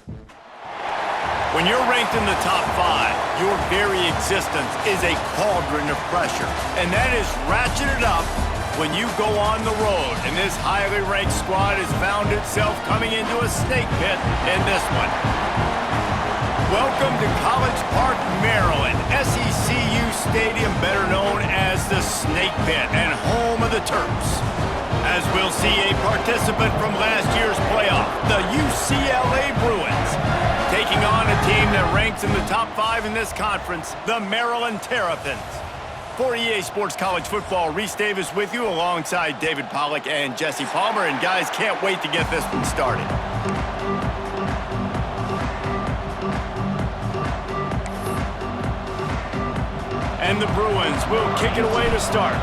When you're ranked in the top 5, your very existence is a cauldron of pressure. And that is ratcheted up when you go on the road. And this highly ranked squad has found itself coming into a snake pit in this one. Welcome to College Park, Maryland, SECU Stadium, better known as the Snake Pit and home of the Terps. As we'll see a participant from last year's playoff, the UCLA Bruins, taking on a team that ranks in the top 5 in this conference, the Maryland Terrapins. For EA Sports College Football, Reese Davis with you alongside David Pollack and Jesse Palmer. And guys, can't wait to get this one started. And the Bruins will kick it away to start.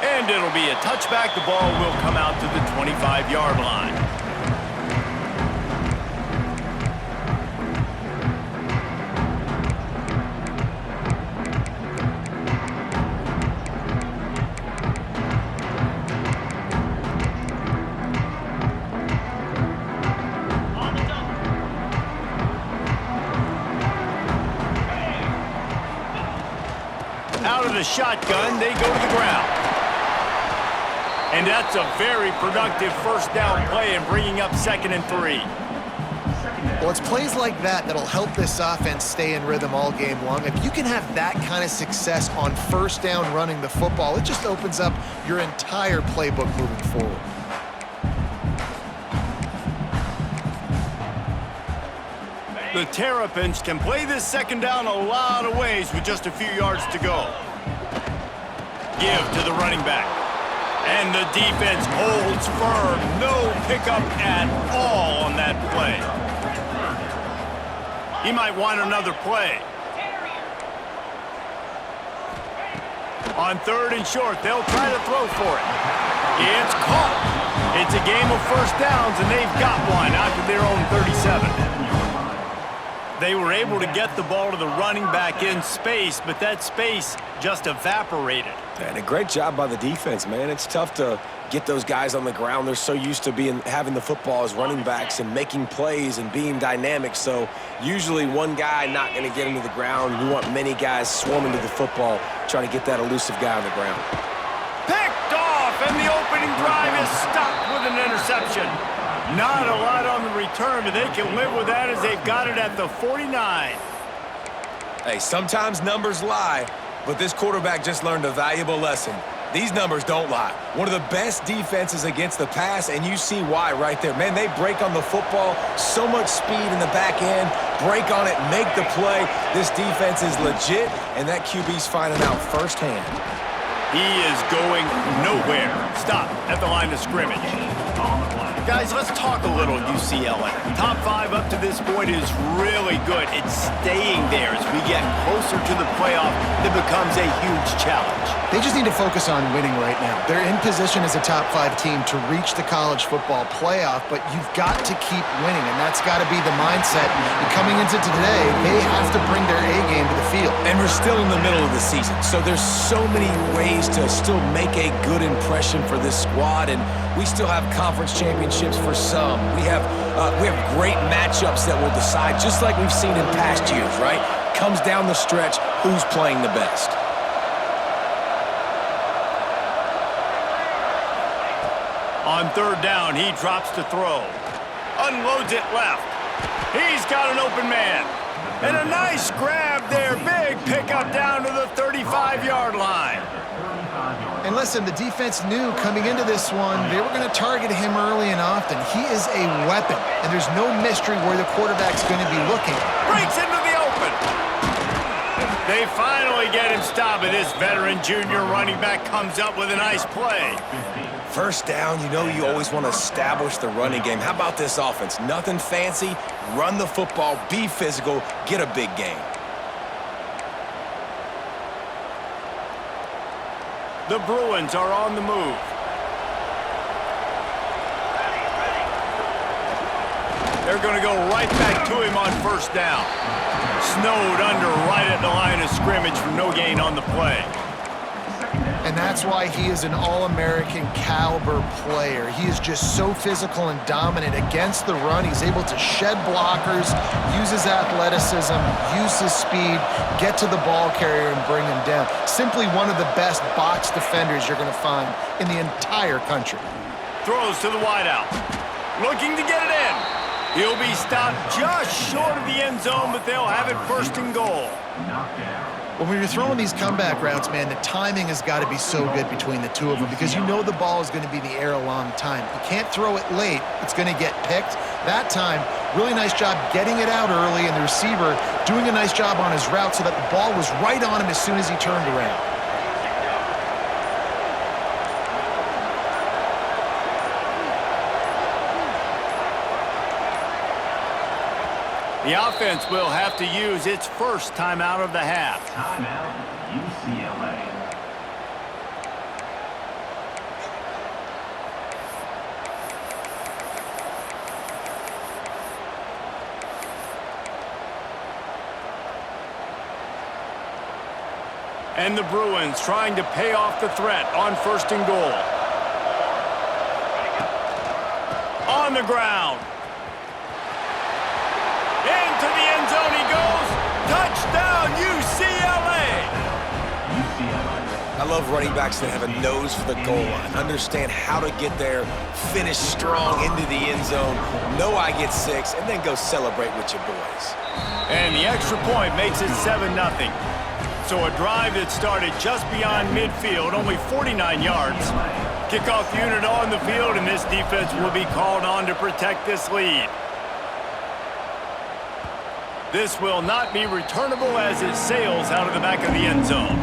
And it'll be a touchback. The ball will come out to the 25-yard line. Out of the shotgun, they go to the ground. And that's a very productive first down play and bringing up 2nd and 3. Well, it's plays like that that'll help this offense stay in rhythm all game long. If you can have that kind of success on first down running the football, it just opens up your entire playbook moving forward. The Terrapins can play this second down a lot of ways with just a few yards to go. Give to the running back. And the defense holds firm. No pickup at all on that play. He might want another play. On 3rd and short, they'll try to throw for it. It's caught. It's a game of first downs, and they've got one out to their own 37. They were able to get the ball to the running back in space, but that space just evaporated. And a great job by the defense, man. It's tough to get those guys on the ground. They're so used to having the football as running backs and making plays and being dynamic. So usually one guy not going to get into the ground. You want many guys swarming to the football, trying to get that elusive guy on the ground. Picked off, and the opening drive is stopped with an interception. Not a lot on the return, but they can live with that as they've got it at the 49. Hey, sometimes numbers lie, but this quarterback just learned a valuable lesson. These numbers don't lie. One of the best defenses against the pass, and you see why right there. Man, they break on the football, so much speed in the back end, break on it, make the play. This defense is legit, and that QB's finding out firsthand. He is going nowhere. Stop at the line of scrimmage. Guys, let's talk a little UCLA. Top 5 up to this point is really good. It's staying there as we get closer to the playoff. It becomes a huge challenge. They just need to focus on winning right now. They're in position as a top 5 team to reach the college football playoff, but you've got to keep winning, and that's got to be the mindset. And coming into today, they have to bring their A game to the field. And we're still in the middle of the season, so there's so many ways to still make a good impression for this squad, and we still have conference championships for some. We have great matchups that will decide, just like we've seen in past years, right? Comes down the stretch, who's playing the best. On 3rd down, he drops to throw. Unloads it left. He's got an open man. And a nice grab there. Big pickup down to the 35-yard line. And listen, the defense knew coming into this one, they were going to target him early and often. He is a weapon, and there's no mystery where the quarterback's going to be looking. Breaks into the open. They finally get him stopped, and this veteran junior running back comes up with a nice play. First down, you know you always want to establish the running game. How about this offense? Nothing fancy. Run the football, be physical, get a big gain. The Bruins are on the move. They're going to go right back to him on first down. Snowed under right at the line of scrimmage for no gain on the play. And that's why he is an All-American caliber player. He is just so physical and dominant against the run. He's able to shed blockers, use his athleticism, use his speed, get to the ball carrier and bring him down. Simply one of the best box defenders you're going to find in the entire country. Throws to the wideout. Looking to get it in. He'll be stopped just short of the end zone, but they'll have it first and goal. When you're throwing these comeback routes, man, the timing has got to be so good between the two of them because you know the ball is going to be in the air a long time. You can't throw it late. It's going to get picked. That time, really nice job getting it out early, and the receiver doing a nice job on his route so that the ball was right on him as soon as he turned around. The offense will have to use its first timeout of the half. Timeout, UCLA. And the Bruins trying to pay off the threat on first and goal. On the ground. Into the end zone he goes. Touchdown, UCLA! I love running backs that have a nose for the goal line, understand how to get there, finish strong into the end zone, know I get 6, and then go celebrate with your boys. And the extra point makes it 7-0. So a drive that started just beyond midfield, only 49 yards. Kickoff unit on the field, and this defense will be called on to protect this lead. This will not be returnable as it sails out of the back of the end zone.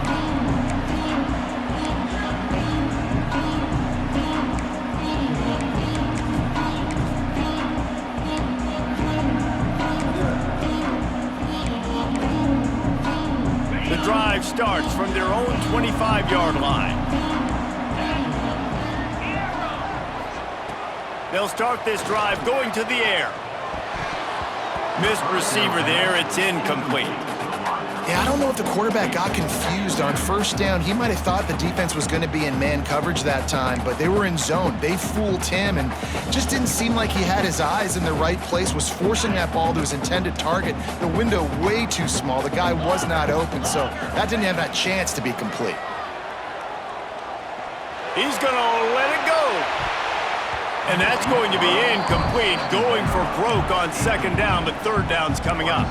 The drive starts from their own 25-yard line. They'll start this drive going to the air. Missed receiver there, it's incomplete. Yeah, I don't know if the quarterback got confused on first down. He might have thought the defense was going to be in man coverage that time, but they were in zone. They fooled him and just didn't seem like he had his eyes in the right place, was forcing that ball to his intended target. The window way too small. The guy was not open, so that didn't have that chance to be complete. He's going to let it go. And that's going to be incomplete, going for broke on second down, but third down's coming up.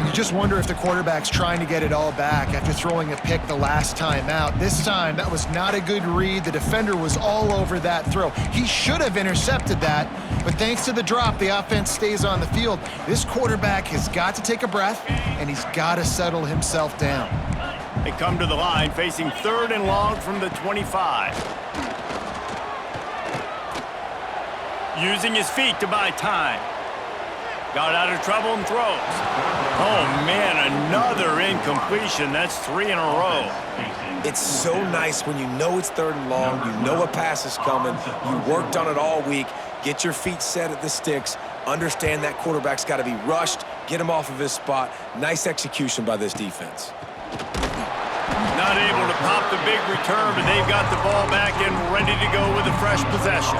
You just wonder if the quarterback's trying to get it all back after throwing a pick the last time out. This time, that was not a good read. The defender was all over that throw. He should have intercepted that, but thanks to the drop, the offense stays on the field. This quarterback has got to take a breath, and he's got to settle himself down. They come to the line, facing third and long from the 25. Using his feet to buy time. Got out of trouble and throws. Oh, man, another incompletion. That's 3 in a row. It's so nice when you know it's third and long, you know a pass is coming, you worked on it all week, get your feet set at the sticks, understand that quarterback's got to be rushed, get him off of his spot. Nice execution by this defense. Not able to pop the big return, but they've got the ball back and ready to go with a fresh possession.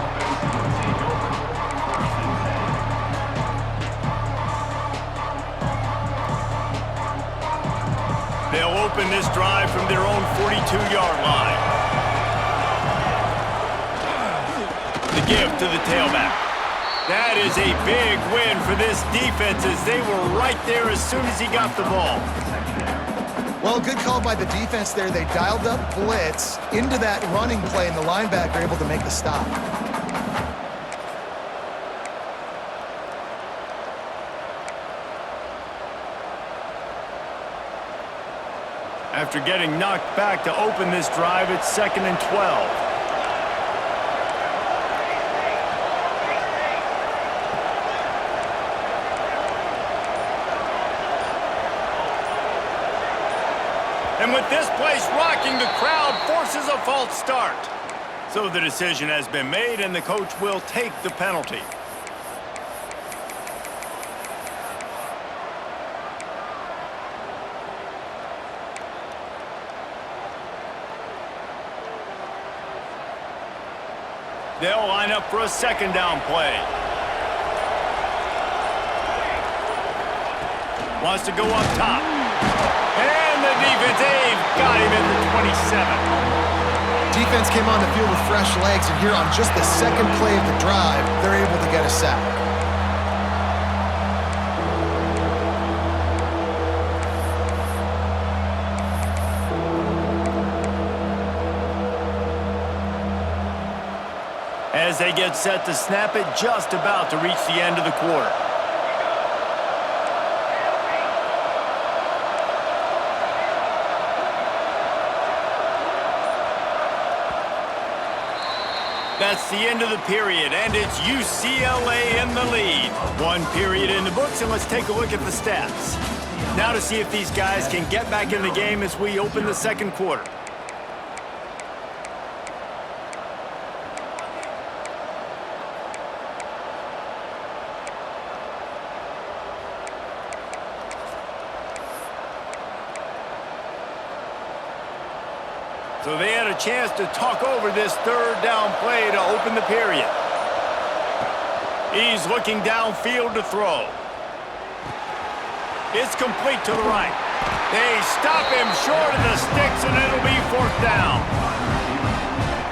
They'll open this drive from their own 42-yard line. The give to the tailback. That is a big win for this defense as they were right there as soon as he got the ball. Well, good call by the defense there. They dialed up blitz into that running play, and the linebacker able to make the stop. After getting knocked back to open this drive, it's 2nd and 12. And with this place rocking, the crowd forces a false start. So the decision has been made, and the coach will take the penalty. They'll line up for a second down play. Wants to go up top. And the defense, they've got him at the 27. Defense came on the field with fresh legs, and here on just the second play of the drive, they're able to get a sack. As they get set to snap it, just about to reach the end of the quarter. That's the end of the period, and it's UCLA in the lead. One period in the books, and let's take a look at the stats. Now to see if these guys can get back in the game as we open the second quarter. So they had a chance to talk over this third down play to open the period. He's looking downfield to throw. It's complete to the right. They stop him short of the sticks, and it'll be fourth down.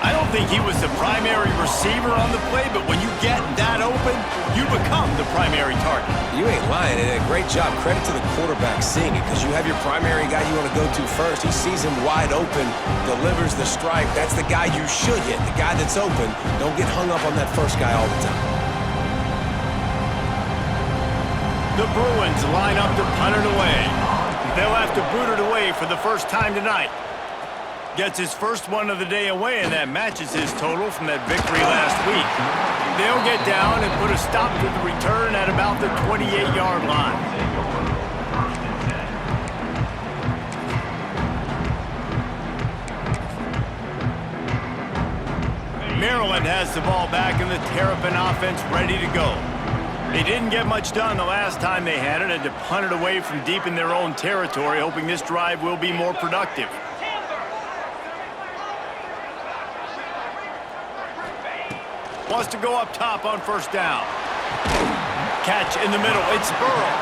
I don't think he was the primary receiver on the play, but when you get that open, you become the primary target. You ain't lying, and a great job. Credit to the quarterback seeing it, because you have your primary guy you want to go to first. He sees him wide open, delivers the strike. That's the guy you should hit, the guy that's open. Don't get hung up on that first guy all the time. The Bruins line up to punt it away. They'll have to boot it away for the first time tonight. Gets his first one of the day away, and that matches his total from that victory last week. They'll get down and put a stop to the return at about the 28-yard line. Maryland has the ball back, and the Terrapin offense ready to go. They didn't get much done the last time they had it, and to punt it away from deep in their own territory, hoping this drive will be more productive. Wants to go up top on first down. Catch in the middle. It's Burrow.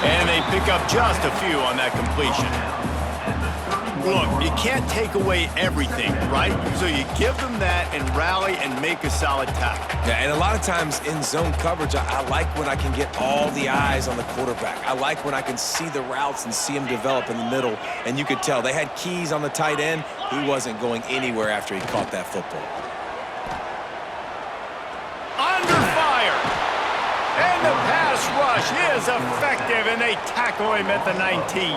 And they pick up just a few on that completion. Look, you can't take away everything, right? So you give them that and rally and make a solid tackle. Yeah, and a lot of times in zone coverage, I like when I can get all the eyes on the quarterback. I like when I can see the routes and see him develop in the middle. And you could tell they had keys on the tight end. He wasn't going anywhere after he caught that football. Under fire. And the pass rush is effective, and they tackle him at the 19.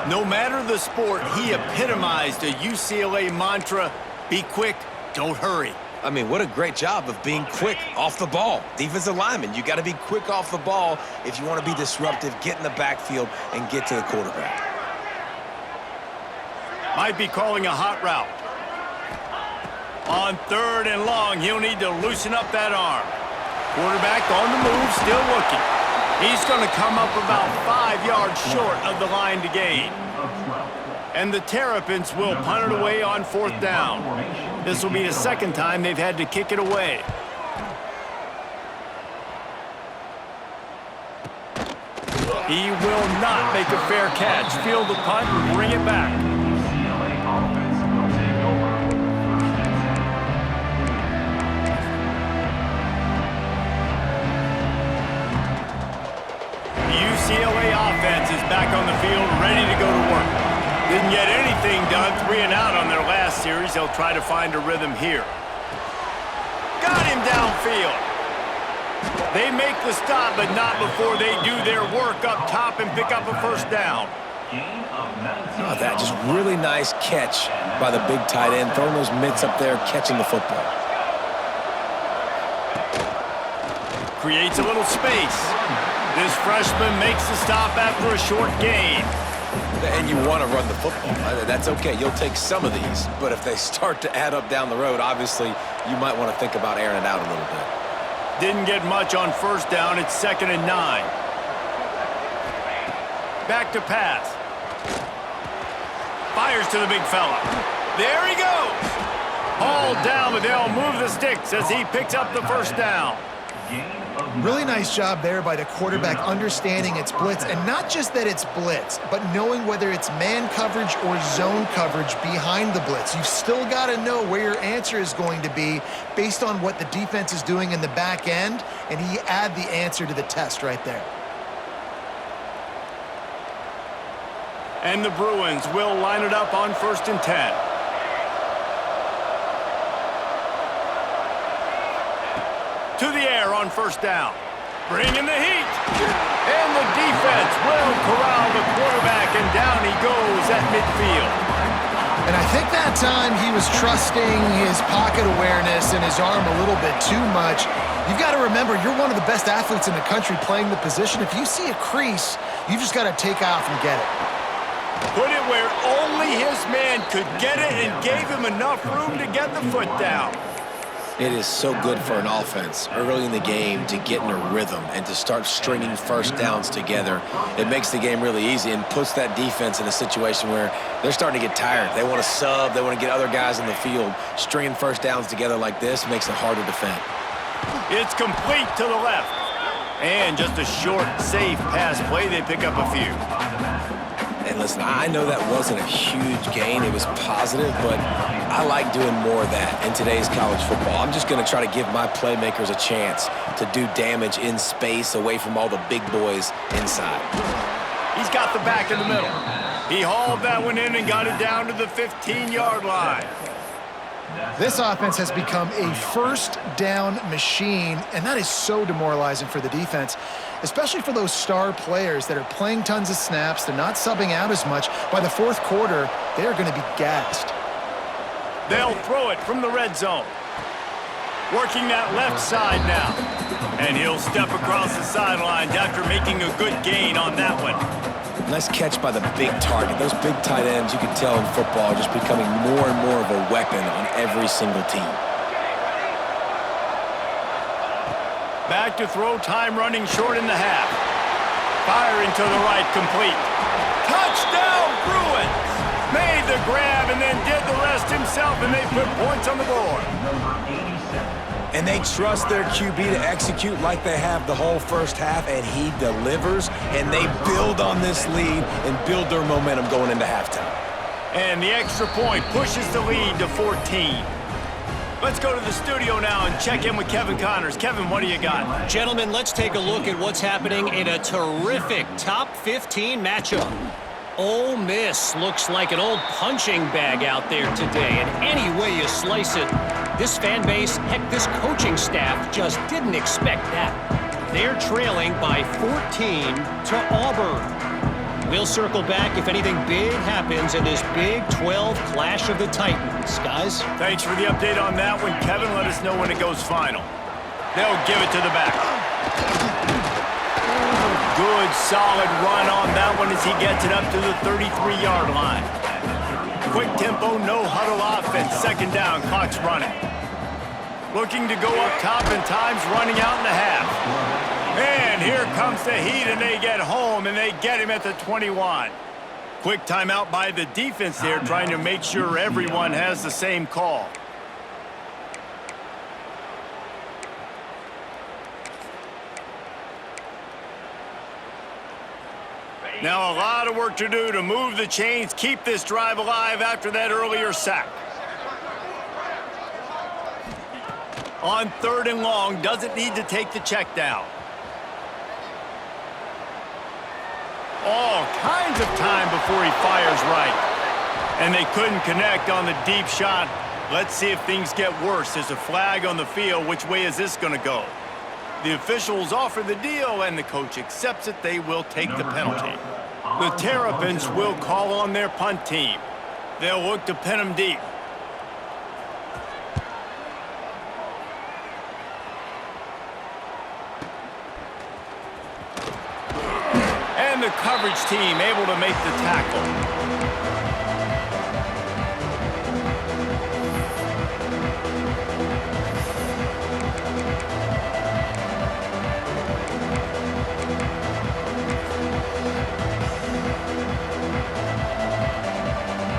No matter the sport, he epitomized a UCLA mantra: be quick, don't hurry. I mean, what a great job of being quick off the ball. Defensive lineman, you got to be quick off the ball if you want to be disruptive, get in the backfield, and get to the quarterback. Might be calling a hot route. On third and long, he'll need to loosen up that arm. Quarterback on the move, still looking. He's going to come up about 5 yards short of the line to gain. And the Terrapins will punt it away on fourth down. This will be the second time they've had to kick it away. He will not make a fair catch. Field the punt and bring it back. UCLA offense is back on the field, ready to go to work. Didn't get anything done, 3 and out on their last series. They'll try to find a rhythm here. Got him downfield. They make the stop, but not before they do their work up top and pick up a first down. Oh, that just really nice catch by the big tight end, throwing those mitts up there, catching the football. Creates a little space. This freshman makes the stop after a short gain. And you want to run the football. That's okay. You'll take some of these. But if they start to add up down the road, obviously, you might want to think about airing it out a little bit. Didn't get much on first down. It's 2nd and 9. Back to pass. Fires to the big fella. There he goes. Hauled ball down, but they'll move the sticks as he picks up the first down. Really nice job there by the quarterback understanding it's blitz, and not just that it's blitz, but knowing whether it's man coverage or zone coverage behind the blitz. You've still got to know where your answer is going to be based on what the defense is doing in the back end, and he add the answer to the test right there. And the Bruins will line it up on 1st and 10. To the air on 1st down. Bringing the heat. And the defense will corral the quarterback, and down he goes at midfield. And I think that time he was trusting his pocket awareness and his arm a little bit too much. You've got to remember, you're one of the best athletes in the country playing the position. If you see a crease, you just got to take off and get it. Put it where only his man could get it and gave him enough room to get the foot down. It is so good for an offense early in the game to get in a rhythm and to start stringing first downs together. It makes the game really easy and puts that defense in a situation where they're starting to get tired. They want to sub. They want to get other guys in the field. Stringing first downs together like this makes it hard to defend. It's complete to the left. And just a short, safe pass play. They pick up a few. And listen, I know that wasn't a huge gain. It was positive, but I like doing more of that in today's college football. I'm just going to try to give my playmakers a chance to do damage in space away from all the big boys inside. He's got the back in the middle. He hauled that one in and got it down to the 15-yard line. This offense has become a first down machine, and that is so demoralizing for the defense, especially for those star players that are playing tons of snaps. They're not subbing out as much. By the fourth quarter, they're going to be gassed. They'll throw it from the red zone. Working that left side now. And he'll step across the sidelines after making a good gain on that one. Nice catch by the big target. Those big tight ends, you can tell in football, are just becoming more and more of a weapon on every single team. Back to throw, time running short in the half. Firing to the right, complete. Touchdown, Bruins! Made the grab and then did the rest himself, and they put points on the board. And they trust their QB to execute like they have the whole first half, and he delivers, and they build on this lead and build their momentum going into halftime. And the extra point pushes the lead to 14. Let's go to the studio now and check in with Kevin Connors. Kevin, what do you got? Gentlemen, let's take a look at what's happening in a terrific top 15 matchup. Ole Miss looks like an old punching bag out there today, and any way you slice it, this fan base, heck, this coaching staff just didn't expect that. They're trailing by 14 to Auburn. We'll circle back if anything big happens in this Big 12 Clash of the Titans. Guys? Thanks for the update on that one, Kevin. Let us know when it goes final. They'll give it to the back. Good, solid run on that one as he gets it up to the 33-yard line. Quick tempo, no huddle offense. Second down, clock's running. Looking to go up top, and time's running out in the half. And here comes the heat, and they get home, and they get him at the 21. Quick timeout by the defense there, trying to make sure everyone has the same call. Now a lot of work to do to move the chains, keep this drive alive after that earlier sack. On 3rd and long, doesn't need to take the check down. All kinds of time before he fires right. And they couldn't connect on the deep shot. Let's see if things get worse. There's a flag on the field. Which way is this going to go? The officials offer the deal, and the coach accepts it. They will take the penalty. The Terrapins will call on their punt team. They'll look to pin them deep. And the coverage team able to make the tackle.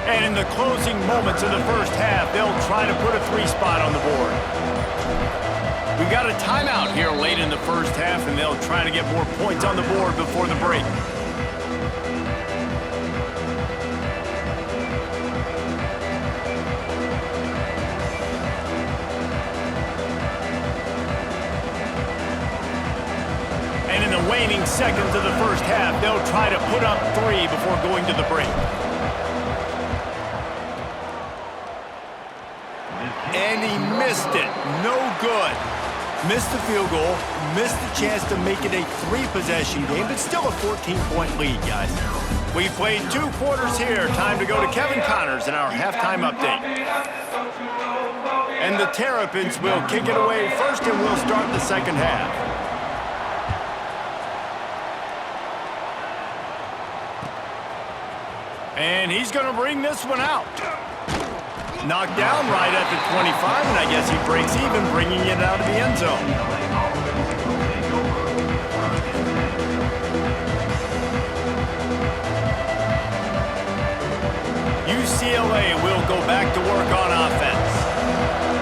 And in the closing moments of the first half, they'll try to put a 3 spot on the board. We've got a timeout here late in the first half, and they'll try to get more points on the board before the break. And in the waning seconds of the first half, they'll try to put up 3 before going to the break. And he missed it. No good. Missed the field goal, missed the chance to make it a 3-possession game, but still a 14-point lead, guys. We've played 2 quarters here. Time to go to Kevin Connors in our halftime update. And the Terrapins will kick it away first, and we'll start the second half. And he's going to bring this one out. Knocked down right at the 25, and I guess he breaks even, bringing it out of the end zone. UCLA will go back to work on offense.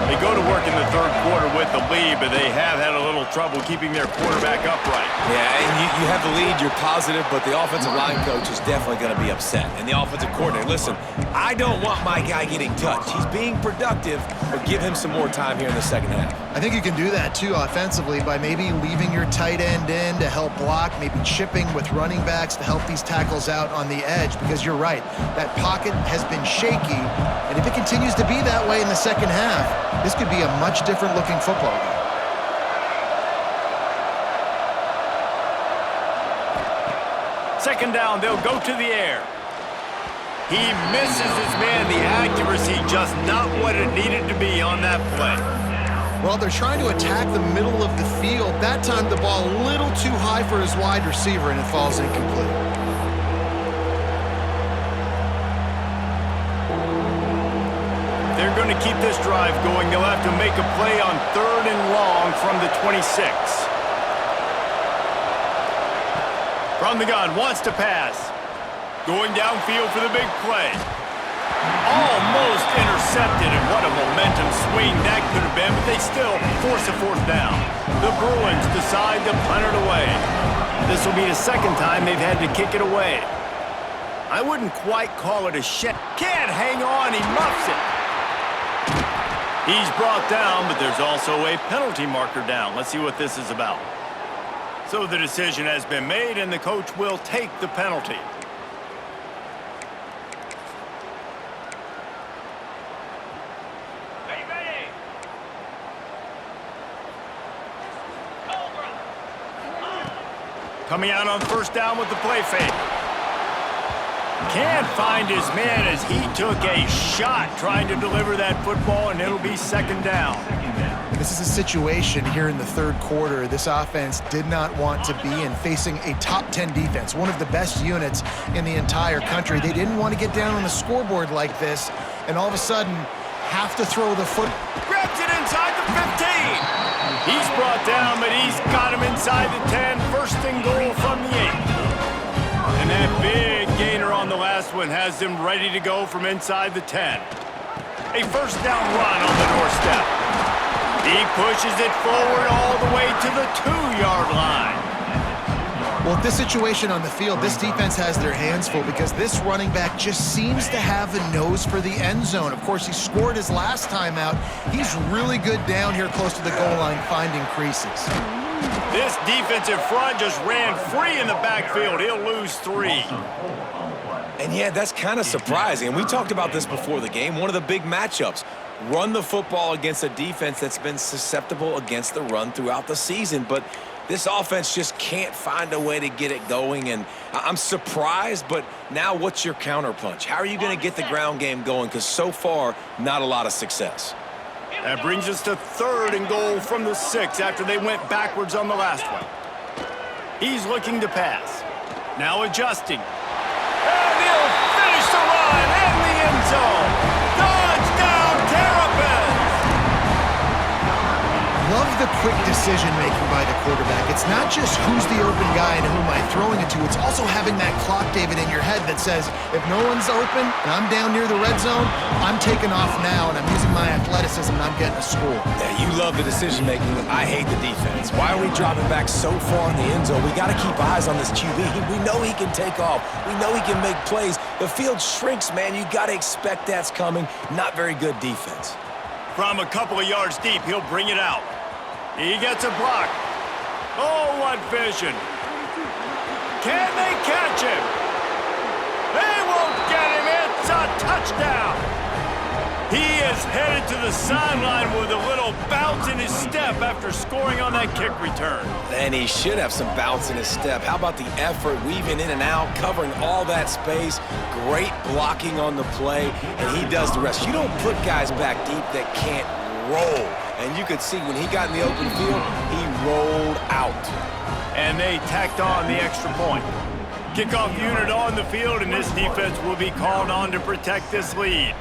They go to work in the third quarter with the lead, but they have had a little trouble keeping their quarterback upright. Yeah, and you have the lead, you're positive, but the offensive line coach is definitely going to be upset. And the offensive coordinator, listen, I don't want my guy getting touched. He's being productive, but give him some more time here in the second half. I think you can do that, too, offensively, by maybe leaving your tight end in to help block, maybe chipping with running backs to help these tackles out on the edge, because you're right, that pocket has been shaky, and if it continues to be that way in the second half, this could be a much different looking football game. Second down, they'll go to the air. He misses his man. The accuracy just not what it needed to be on that play. Well, they're trying to attack the middle of the field. That time the ball a little too high for his wide receiver, and it falls incomplete. They're going to keep this drive going. They'll have to make a play on 3rd and long from the 26. From the gun, wants to pass. Going downfield for the big play. Almost intercepted, and what a momentum swing that could have been, but they still force a 4th down. The Bruins decide to punt it away. This will be the second time they've had to kick it away. I wouldn't quite call it a shot. Can't hang on, he muffs it. He's brought down, but there's also a penalty marker down. Let's see what this is about. So the decision has been made, and the coach will take the penalty. Coming out on 1st down with the play fake. Can't find his man as he took a shot trying to deliver that football, and it'll be 2nd down. This is a situation here in the 3rd quarter this offense did not want to be in, facing a top 10 defense, one of the best units in the entire country. They didn't want to get down on the scoreboard like this, and all of a sudden have to throw the foot. Grabs it inside the 15. He's brought down, but he's got him inside the 10. 1st and goal from the 8. And that big gainer on the last one has them ready to go from inside the 10. A 1st down run on the doorstep. He pushes it forward all the way to the 2-yard line. Well, this situation on the field, this defense has their hands full because this running back just seems to have a nose for the end zone. Of course, he scored his last time out. He's really good down here close to the goal line, finding creases. This defensive front just ran free in the backfield. He'll lose 3. And yeah, that's kind of surprising. And we talked about this before the game. One of the big matchups. Run the football against a defense that's been susceptible against the run throughout the season. But this offense just can't find a way to get it going. And I'm surprised, but now what's your counterpunch? How are you going to get the ground game going? Because so far, not a lot of success. That brings us to 3rd and goal from the 6 after they went backwards on the last one. He's looking to pass. Now adjusting. And he'll finish the run in the end zone. Touchdown, Terrapins! Love the quick decision-making by the quarterback. It's not just who's the open guy and who am I throwing it to. It's also having that clock, David, in your head that says, if no one's open and I'm down near the red zone, I'm taking off now and I'm using my athleticism and I'm getting a score. Yeah, you love the decision-making. I hate the defense. Why are we dropping back so far in the end zone? We got to keep eyes on this QB. We know he can take off. We know he can make plays. The field shrinks, man. You got to expect that's coming. Not very good defense. From a couple of yards deep, he'll bring it out. He gets a block. Oh, what vision. Can they catch him? They won't get him. It's a touchdown. He is headed to the sideline with a little bounce in his step after scoring on that kick return. And he should have some bounce in his step. How about the effort, weaving in and out, covering all that space, great blocking on the play, and he does the rest. You don't put guys back deep that can't roll. And you could see when he got in the open field, he rolled out. And they tacked on the extra point. Kickoff unit on the field, and this defense will be called on to protect this lead.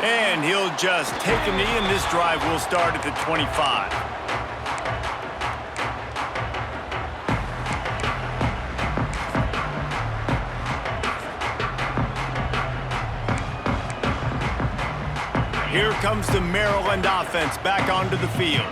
And he'll just take a knee, and this drive will start at the 25. Here comes the Maryland offense back onto the field.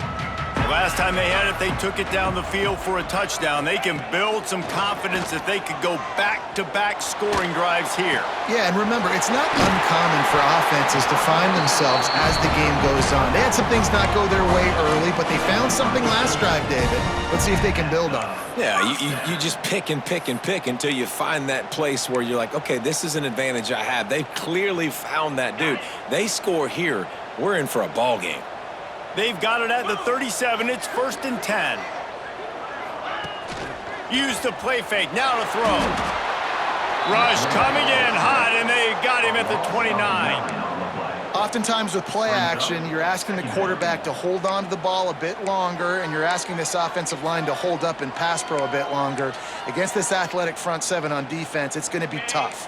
The last time they had it, they took it down the field for a touchdown. They can build some confidence that they could go back-to-back scoring drives here. Yeah, and remember, it's not uncommon for offenses to find themselves as the game goes on. They had some things not go their way early, but they found something last drive, David. Let's see if they can build on it. Yeah, you just pick and pick and pick until you find that place where you're like, okay, this is an advantage I have. They've clearly found that dude. They score here, we're in for a ball game. They've got it at the 37. It's 1st and 10. Use the play fake. Now to throw. Rush coming in hot, and they got him at the 29. Oftentimes with play action, you're asking the quarterback to hold on to the ball a bit longer, and you're asking this offensive line to hold up in pass pro a bit longer. Against this athletic front seven on defense, it's going to be tough.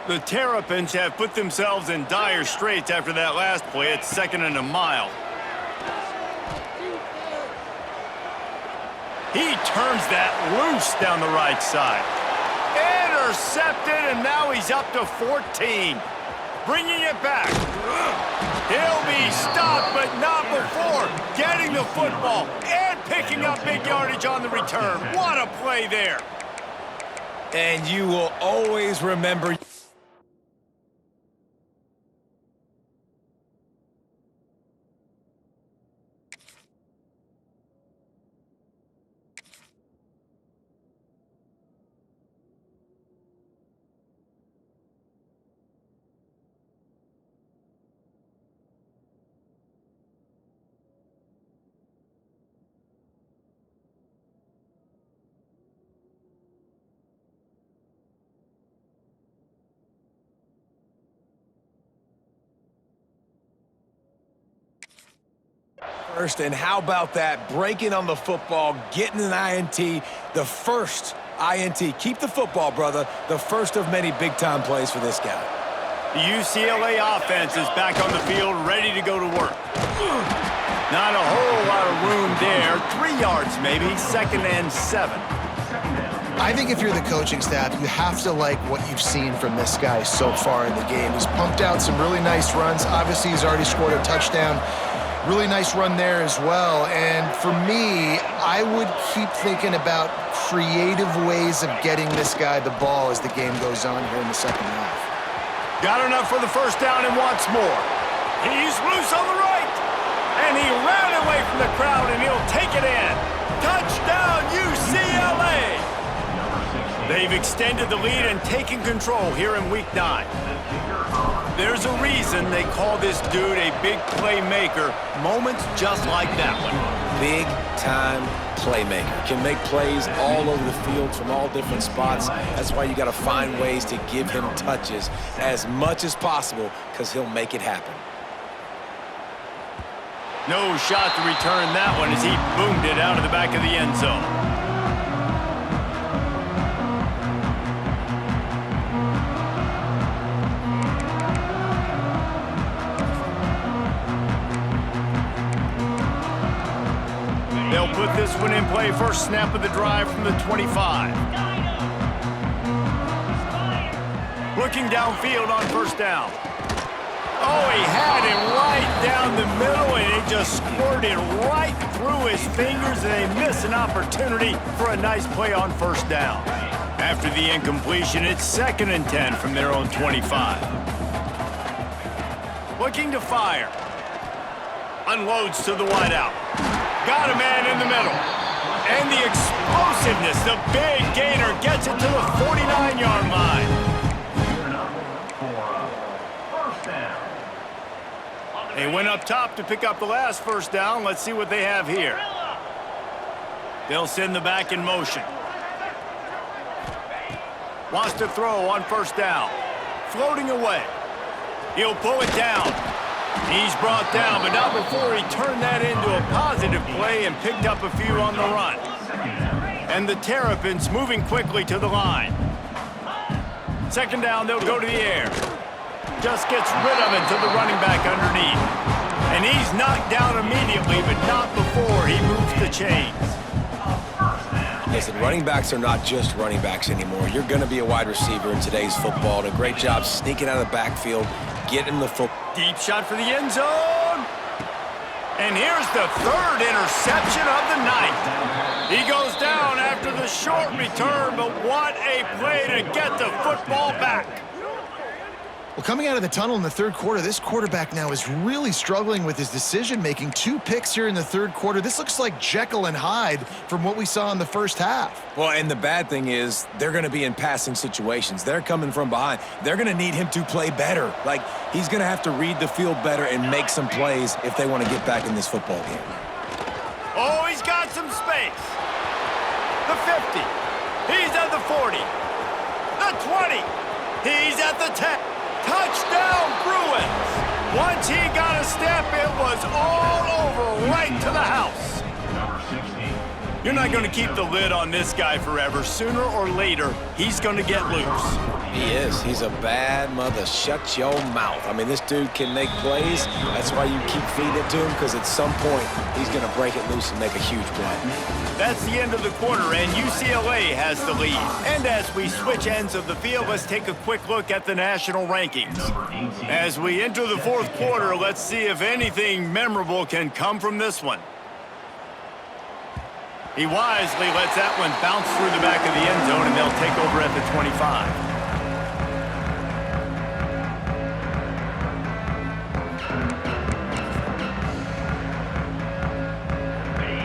The Terrapins have put themselves in dire straits after that last play. It's 2nd and a mile. He turns that loose down the right side. Intercepted, and now he's up to 14. Bringing it back. He'll be stopped, but not before getting the football and picking up big yardage on the return. What a play there. And you will always remember... First, and how about that? Breaking on the football, getting an INT, the first INT. Keep the football, brother. The first of many big-time plays for this guy. The UCLA offense is back on the field, ready to go to work. Not a whole lot of room there. 3 yards maybe, 2nd and 7. I think if you're the coaching staff, you have to like what you've seen from this guy so far in the game. He's pumped out some really nice runs. Obviously, he's already scored a touchdown. Really nice run there as well. And for me, I would keep thinking about creative ways of getting this guy the ball as the game goes on here in the second half. Got enough for the first down and wants more. He's loose on the right. And he ran away from the crowd, and he'll take it in. Touchdown, UCLA! They've extended the lead and taken control here in Week 9. There's a reason they call this dude a big playmaker. Moments just like that one. Big-time playmaker. Can make plays all over the field from all different spots. That's why you got to find ways to give him touches as much as possible, because he'll make it happen. No shot to return that one as he boomed it out of the back of the end zone. this one in play. First snap of the drive from the 25. Looking downfield on first down. Oh, he had it right down the middle, and it just squirted right through his fingers, and they miss an opportunity for a nice play on first down. After the incompletion, it's 2nd and 10 from their own 25. Looking to fire. Unloads to the wideout. Got a man in the middle. And the explosiveness, the big gainer gets it to the 49-yard line. They went up top to pick up the last first down. Let's see what they have here. They'll send the back in motion. Wants to throw on first down. Floating away. He'll pull it down. He's brought down, but not before he turned that into a positive play and picked up a few on the run. And the Terrapins moving quickly to the line. 2nd down, they'll go to the air. Just gets rid of it to the running back underneath. And he's knocked down immediately, but not before he moves the chains. Listen, running backs are not just running backs anymore. You're going to be a wide receiver in today's football. And a great job sneaking out of the backfield, getting the football. Deep shot for the end zone. And here's the 3rd interception of the night. He goes down after the short return, but what a play to get the football back. Well, coming out of the tunnel in the 3rd quarter, this quarterback now is really struggling with his decision-making. 2 picks here in the 3rd quarter. This looks like Jekyll and Hyde from what we saw in the first half. Well, and the bad thing is they're going to be in passing situations. They're coming from behind. They're going to need him to play better. Like, he's going to have to read the field better and make some plays if they want to get back in this football game. Oh, he's got some space. The 50. He's at the 40. The 20. He's at the 10. Touchdown, Bruins! Once he got a step, it was all over right to the house. You're not going to keep the lid on this guy forever. Sooner or later, he's going to get loose. He is. He's a bad mother. Shut your mouth. I mean, this dude can make plays. That's why you keep feeding it to him, because at some point, he's going to break it loose and make a huge play. That's the end of the quarter, and UCLA has the lead. And as we switch ends of the field, let's take a quick look at the national rankings. As we enter the 4th quarter, let's see if anything memorable can come from this one. He wisely lets that one bounce through the back of the end zone, and they'll take over at the 25.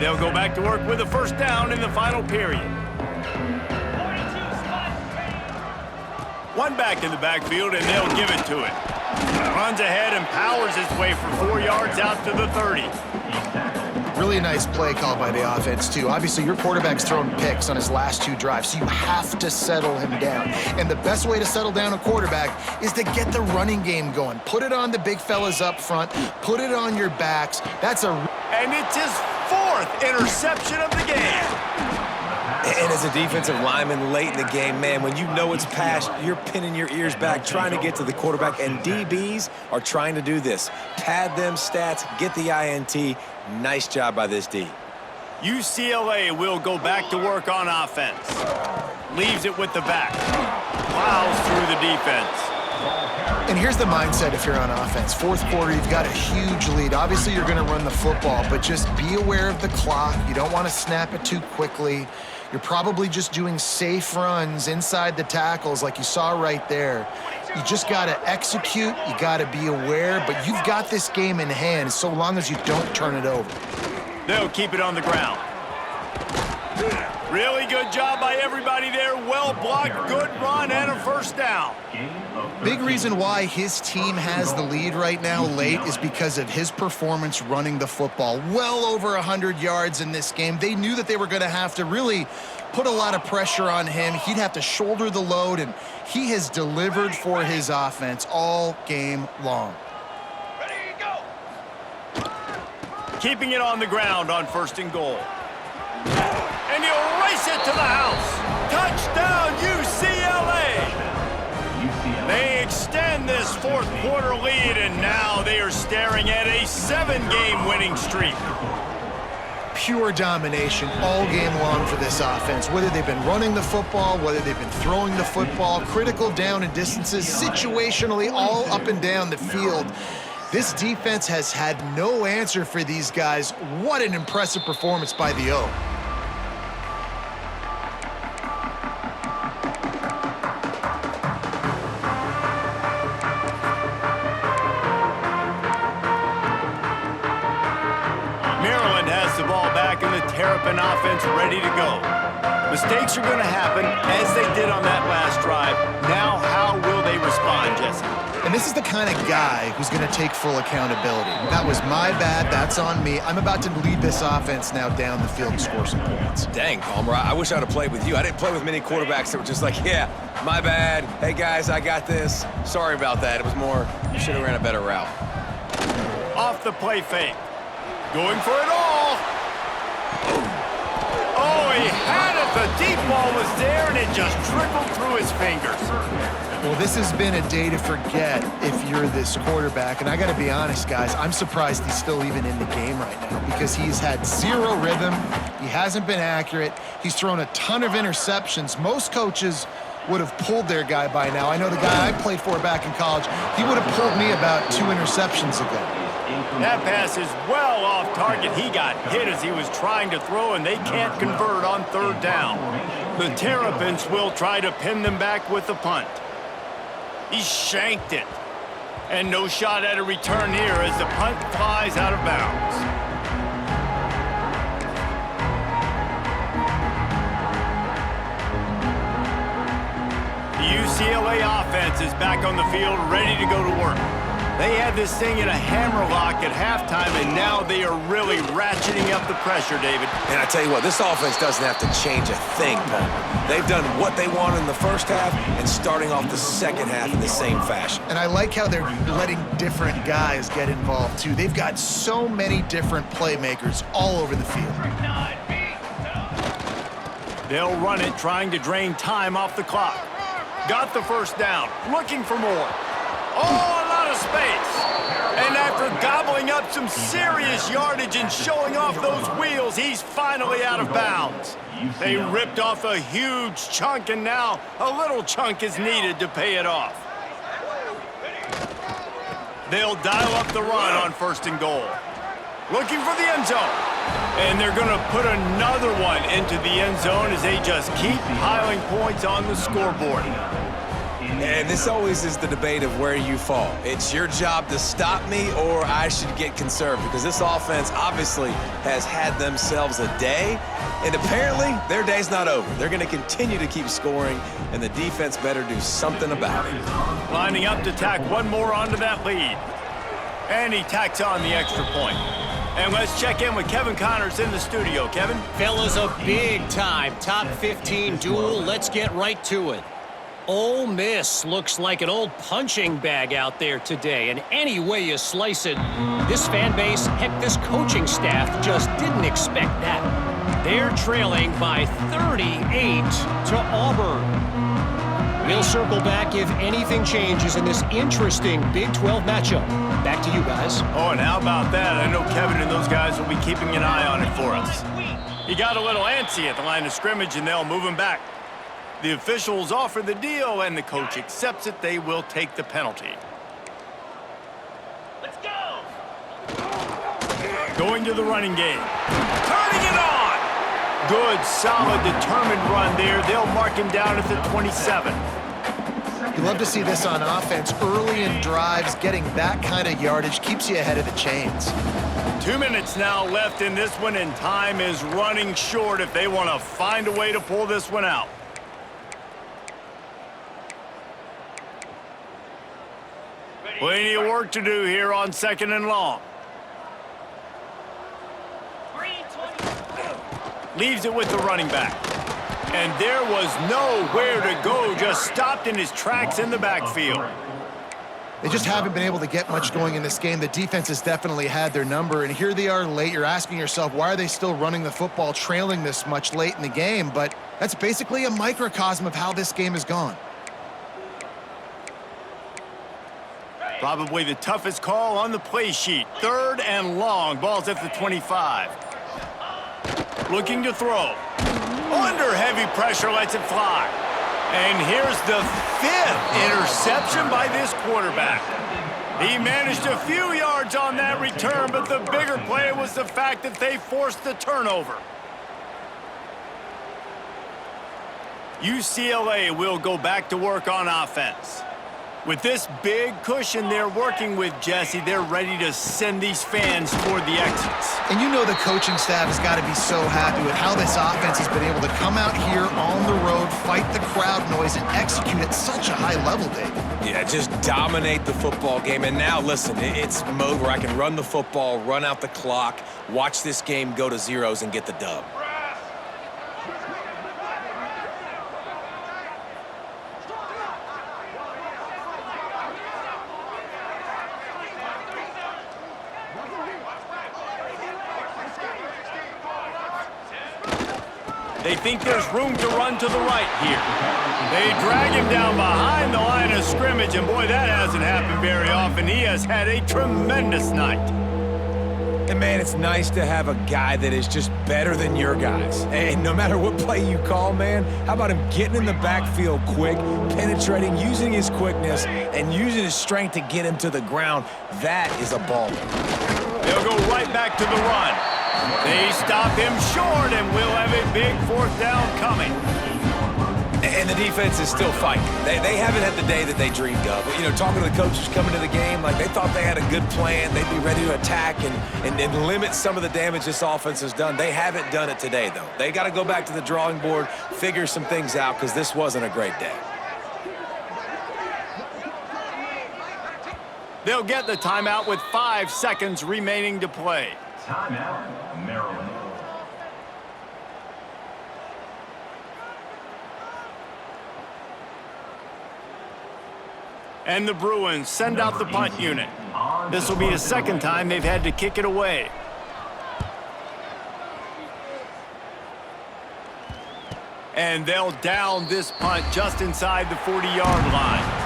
They'll go back to work with a first down in the final period. One back in the backfield, and they'll give it to it. Runs ahead and powers his way for 4 yards out to the 30. Really nice play call by the offense, too. Obviously, your quarterback's thrown picks on his last 2 drives, so you have to settle him down. And the best way to settle down a quarterback is to get the running game going. Put it on the big fellas up front. Put it on your backs. And it's his 4th interception of the game. And as a defensive lineman late in the game, man, when you know it's past, you're pinning your ears back, trying to get to the quarterback, and DBs are trying to do this. Pad them stats, get the INT. Nice job by this D. UCLA will go back to work on offense. Leaves it with the back. Plows through the defense. And here's the mindset if you're on offense. 4th quarter, you've got a huge lead. Obviously, you're going to run the football, but just be aware of the clock. You don't want to snap it too quickly. You're probably just doing safe runs inside the tackles like you saw right there. You just got to execute. You got to be aware, but you've got this game in hand so long as you don't turn it over. They'll keep it on the ground. Really good job by everybody there. Well blocked, good run, and a first down. Big reason why his team has the lead right now late is because of his performance running the football. Well over 100 yards in this game. They knew that they were going to have to really put a lot of pressure on him. He'd have to shoulder the load, and he has delivered for his offense all game long. Ready, go! Keeping it on the ground on 1st and goal. And he'll race it to the house. Touchdown, UCLA! They extend this 4th quarter lead, and now they are staring at a 7-game winning streak. pure domination all game long for this offense. Whether they've been running the football, whether they've been throwing the football, critical down and distances, situationally all up and down the field. This defense has had no answer for these guys. What an impressive performance by the O. Maryland has the ball back and the Terrapin offense ready to go. Mistakes are going to happen as they did on that last drive. Now, how will they respond, Jesse? And this is the kind of guy who's going to take full accountability. That was my bad. That's on me. I'm about to lead this offense now down the field and score some points. Dang, Palmer, I wish I'd have played with you. I didn't play with many quarterbacks that were just like, yeah, my bad. Hey, guys, I got this. Sorry about that. It was more, you should have ran a better route. Off the play fake. Going for it all. Oh, he had it. The deep ball was there, and it just trickled through his fingers. Well, this has been a day to forget if you're this quarterback. And I got to be honest, guys, I'm surprised he's still even in the game right now because he's had zero rhythm. He hasn't been accurate. He's thrown a ton of interceptions. Most coaches would have pulled their guy by now. I know the guy I played for back in college, he would have pulled me about 2 interceptions ago. That pass is well off target. He got hit as he was trying to throw, and they can't convert on third down. The Terrapins will try to pin them back with the punt. He shanked it. And no shot at a return here as the punt flies out of bounds. The UCLA offense is back on the field, ready to go to work. They had this thing in a hammerlock at halftime, and now they are really ratcheting up the pressure, David. And I tell you what, this offense doesn't have to change a thing, Palmer. They've done what they wanted in the first half and starting off the second half in the same fashion. And I like how they're letting different guys get involved, too. They've got so many different playmakers all over the field. They'll run it, trying to drain time off the clock. Got the first down, looking for more. Oh, a lot of space. And after gobbling up some serious yardage and showing off those wheels, he's finally out of bounds. They ripped off a huge chunk, and now a little chunk is needed to pay it off. They'll dial up the run on 1st and goal. Looking for the end zone. And they're going to put another one into the end zone as they just keep piling points on the scoreboard. And this always is the debate of where you fall. It's your job to stop me or I should get conserved because this offense obviously has had themselves a day, and apparently their day's not over. They're going to continue to keep scoring, and the defense better do something about it. Lining up to tack one more onto that lead. And he tacks on the extra point. And let's check in with Kevin Connors in the studio. Kevin? Fellas, a big-time top 15 duel. Let's get right to it. Ole Miss looks like an old punching bag out there today, and any way you slice it, this fan base, heck, this coaching staff just didn't expect that. They're trailing by 38 to Auburn. We'll circle back if anything changes in this interesting Big 12 matchup. Back to you guys. Oh, and how about that? I know Kevin and those guys will be keeping an eye on it for us. He got a little antsy at the line of scrimmage, and they'll move him back. The officials offer the deal, and the coach accepts it. They will take the penalty. Let's go! Going to the running game. Turning it on! Good, solid, determined run there. They'll mark him down at the 27. You love to see this on offense. Early in drives, getting that kind of yardage keeps you ahead of the chains. 2 minutes now left in this one, and time is running short if they want to find a way to pull this one out. Plenty of work to do here on 2nd and long. Leaves it with the running back. And there was nowhere to go, just stopped in his tracks in the backfield. They just haven't been able to get much going in this game. The defense has definitely had their number, and here they are late. You're asking yourself, why are they still running the football, trailing this much late in the game? But that's basically a microcosm of how this game has gone. Probably the toughest call on the play sheet. 3rd and long. Ball's at the 25. looking to throw. Under heavy pressure, lets it fly. And here's the 5th interception by this quarterback. He managed a few yards on that return, but the bigger play was the fact that they forced the turnover. UCLA will go back to work on offense. With this big cushion they're working with, Jesse, they're ready to send these fans toward the exits. And you know the coaching staff has got to be so happy with how this offense has been able to come out here on the road, fight the crowd noise, and execute at such a high level, David. Yeah, just dominate the football game. And now, listen, it's mode where I can run the football, run out the clock, watch this game go to zeros, and get the dub. They think there's room to run to the right here. They drag him down behind the line of scrimmage, and boy, that hasn't happened very often. He has had a tremendous night. And man, it's nice to have a guy that is just better than your guys. And no matter what play you call, man, how about him getting in the backfield quick, penetrating, using his quickness, and using his strength to get him to the ground? That is a baller. They'll go right back to the run. They stop him short, and we'll have a big 4th down coming. And the defense is still fighting. They haven't had the day that they dreamed of. But, you know, talking to the coaches coming to the game, like they thought they had a good plan. They'd be ready to attack and limit some of the damage this offense has done. They haven't done it today, though. They got to go back to the drawing board, figure some things out, because this wasn't a great day. They'll get the timeout with 5 seconds remaining to play. Timeout, Maryland. And the Bruins send out the punt unit. This will be the 2nd time they've had to kick it away. And they'll down this punt just inside the 40-yard line.